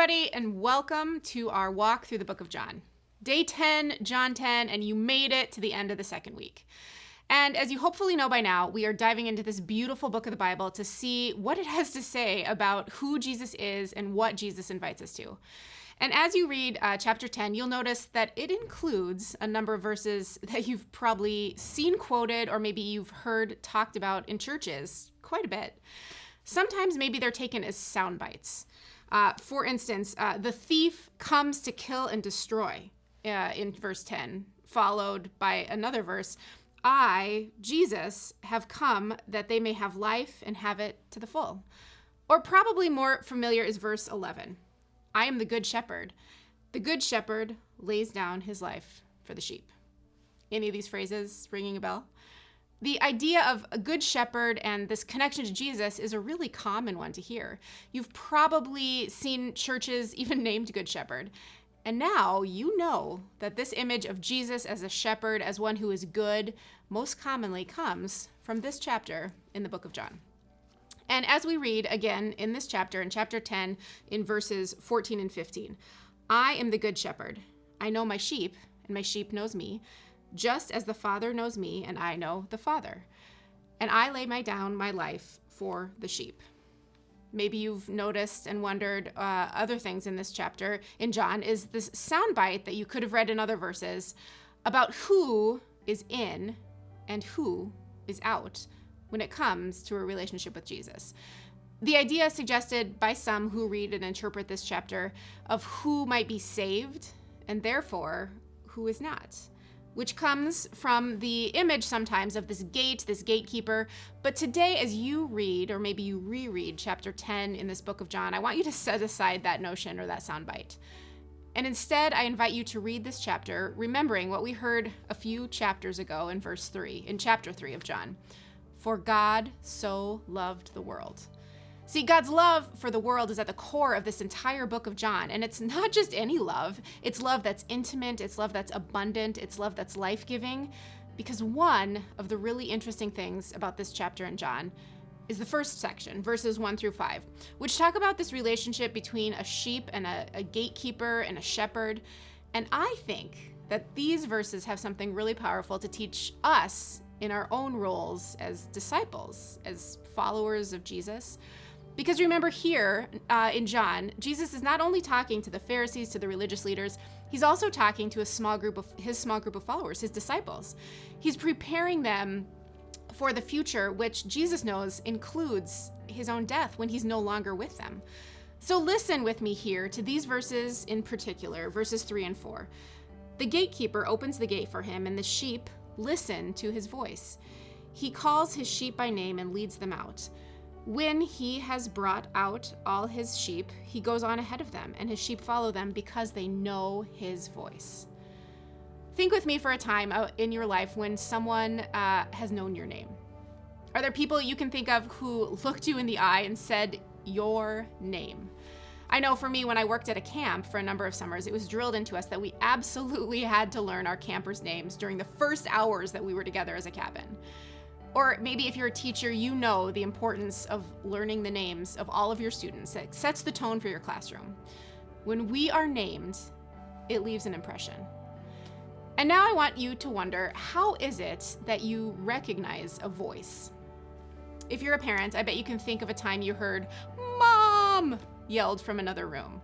everybody, and welcome to our walk through the book of John. Day 10, John 10, and you made it to the end of the second week. And as you hopefully know by now, we are diving into this beautiful book of the Bible to see what it has to say about who Jesus is and what Jesus invites us to. And as you read chapter 10, you'll notice that it includes a number of verses that you've probably seen quoted or maybe you've heard talked about in churches quite a bit. Sometimes maybe they're taken as sound bites. For instance, the thief comes to kill and destroy in verse 10, followed by another verse, I, Jesus, have come that they may have life and have it to the full. Or probably more familiar is verse 11. I am the good shepherd. The good shepherd lays down his life for the sheep. Any of these phrases ringing a bell? The idea of a good shepherd and this connection to Jesus is a really common one to hear. You've probably seen churches even named Good Shepherd. And now you know that this image of Jesus as a shepherd, as one who is good, most commonly comes from this chapter in the book of John. And as we read again in this chapter, in chapter 10, in verses 14 and 15, I am the good shepherd. I know my sheep, and my sheep knows me, just as the Father knows me, and I know the Father. And I lay down my life for the sheep. Maybe you've noticed and wondered other things in this chapter in John is this soundbite that you could have read in other verses about who is in and who is out when it comes to a relationship with Jesus. The idea suggested by some who read and interpret this chapter of who might be saved and therefore who is not, which comes from the image sometimes of this gate, this gatekeeper. But today, as you read, or maybe you reread chapter 10 in this book of John, I want you to set aside that notion or that soundbite. And instead, I invite you to read this chapter, remembering what we heard a few chapters ago in verse 3, in chapter 3 of John. For God so loved the world. See, God's love for the world is at the core of this entire book of John, and it's not just any love. It's love that's intimate, it's love that's abundant, it's love that's life-giving, because one of the really interesting things about this chapter in John is the first section, verses 1 through 5, which talk about this relationship between a sheep and a gatekeeper and a shepherd. And I think that these verses have something really powerful to teach us in our own roles as disciples, as followers of Jesus. Because remember here in John, Jesus is not only talking to the Pharisees, to the religious leaders, he's also talking to his small group of followers, his disciples. He's preparing them for the future, which Jesus knows includes his own death when he's no longer with them. So listen with me here to these verses in particular, verses 3 and 4. The gatekeeper opens the gate for him, and the sheep listen to his voice. He calls his sheep by name and leads them out. When he has brought out all his sheep, he goes on ahead of them, and his sheep follow them because they know his voice. Think with me for a time in your life when someone has known your name. Are there people you can think of who looked you in the eye and said your name? I know for me, when I worked at a camp for a number of summers, it was drilled into us that we absolutely had to learn our campers' names during the first hours that we were together as a cabin. Or maybe if you're a teacher, you know the importance of learning the names of all of your students. It sets the tone for your classroom. When we are named, it leaves an impression. And now I want you to wonder, how is it that you recognize a voice? If you're a parent, I bet you can think of a time you heard, "Mom!" yelled from another room,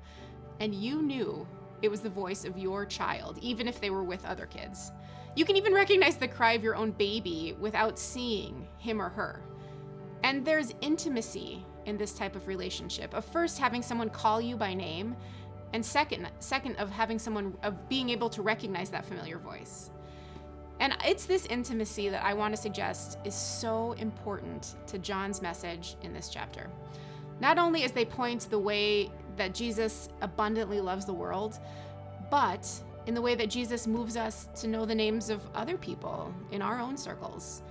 and you knew it was the voice of your child, even if they were with other kids. You can even recognize the cry of your own baby without seeing him or her. And there's intimacy in this type of relationship, of first having someone call you by name, and second of being able to recognize that familiar voice. And it's this intimacy that I want to suggest is so important to John's message in this chapter. Not only as they point to the way that Jesus abundantly loves the world, but in the way that Jesus moves us to know the names of other people in our own circles,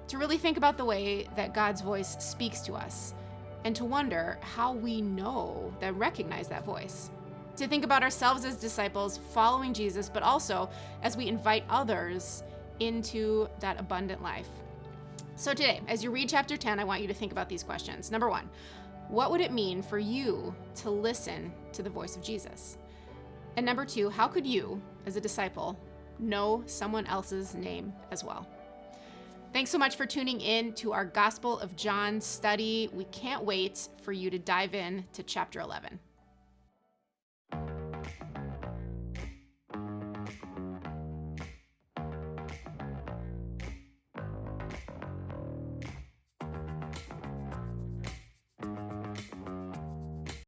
to really think about the way that God's voice speaks to us, and to wonder how we recognize that voice. To think about ourselves as disciples following Jesus, but also as we invite others into that abundant life. So today, as you read chapter 10, I want you to think about these questions. Number 1, What would it mean for you to listen to the voice of Jesus? And number 2, how could you, as a disciple, know someone else's name as well? Thanks so much for tuning in to our Gospel of John study. We can't wait for you to dive in to chapter 11.